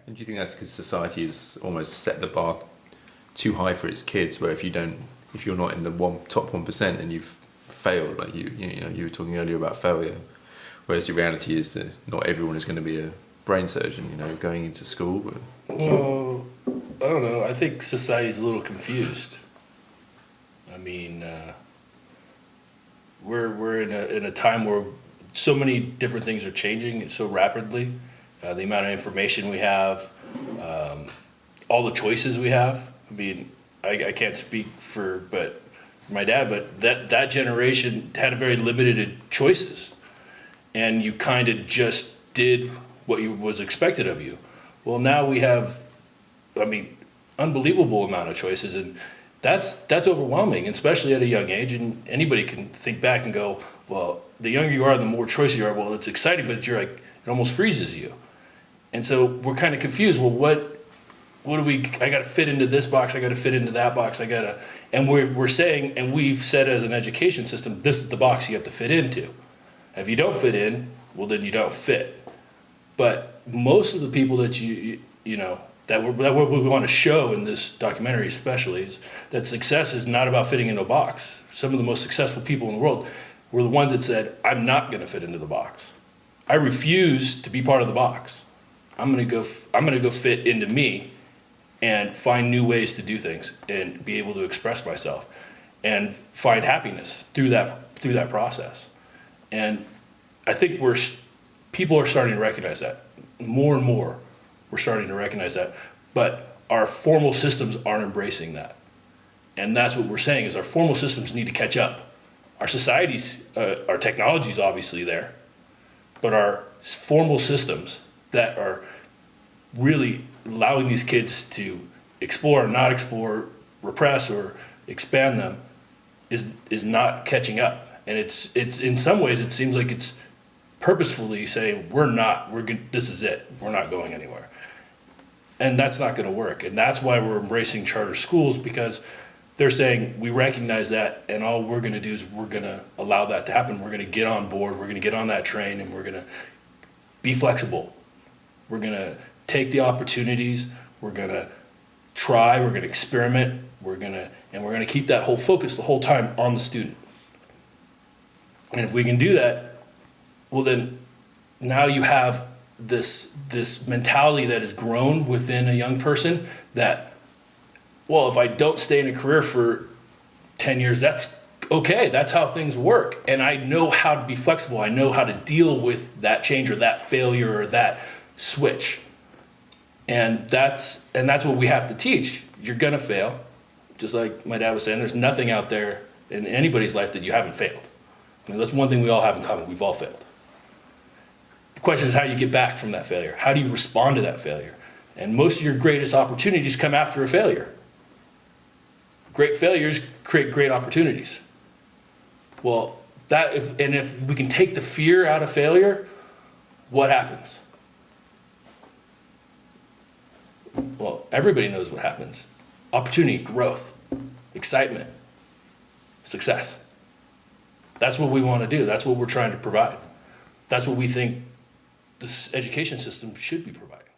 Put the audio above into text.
And do you think that's because society has almost set the bar too high for its kids, where if you're not in the top 1%, then you've failed? Like you were talking earlier about failure, whereas the reality is that not everyone is going to be a brain surgeon, going into school. But... Well, I don't know. I think society's a little confused. I mean, we're in a time where so many different things are changing so rapidly. The amount of information we have, all the choices we have. I mean, I can't speak for my dad, but that generation had a very limited choices, and you kind of just did what was expected of you. Well, now we have, unbelievable amount of choices, and that's overwhelming, especially at a young age. And anybody can think back and go, well, the younger you are, the more choices you are. Well, it's exciting, but you're like, it almost freezes you. And so we're kind of confused. Well, what do I got to fit into this box? I got to fit into that box. And we're saying, and we've said as an education system, this is the box you have to fit into. If you don't fit in, well, then you don't fit. But most of the people that that what we want to show in this documentary especially is that success is not about fitting into a box. Some of the most successful people in the world were the ones that said, I'm not going to fit into the box. I refuse to be part of the box. I'm going to go fit into me and find new ways to do things and be able to express myself and find happiness through that process. And I think people are starting to recognize that. More and more, we're starting to recognize that. But our formal systems aren't embracing that. And that's what we're saying, is our formal systems need to catch up. Our societies, our technology is obviously there, but our formal systems that are really allowing these kids to explore or not explore, repress or expand them, is not catching up. And it's in some ways it seems like it's purposefully saying this is it, we're not going anywhere. And that's not going to work. And that's why we're embracing charter schools, because they're saying we recognize that, and all we're going to do is we're going to allow that to happen. We're going to get on board, we're going to get on that train, and we're going to be flexible. We're going to take the opportunities, we're going to try, we're going to experiment, we're going to keep that whole focus the whole time on the student. And if we can do that, well, then now you have this mentality that has grown within a young person that, well, if I don't stay in a career for 10 years, that's okay. That's how things work. And I know how to be flexible. I know how to deal with that change or that failure or that switch. And that's what we have to teach. You're going to fail. Just like my dad was saying, there's nothing out there in anybody's life that you haven't failed. I mean, that's one thing we all have in common. We've all failed. The question is how you get back from that failure. How do you respond to that failure? And most of your greatest opportunities come after a failure. Great failures create great opportunities. Well, if we can take the fear out of failure, what happens? Well, everybody knows what happens. Opportunity, growth, excitement, success. That's what we want to do. That's what we're trying to provide. That's what we think this education system should be providing.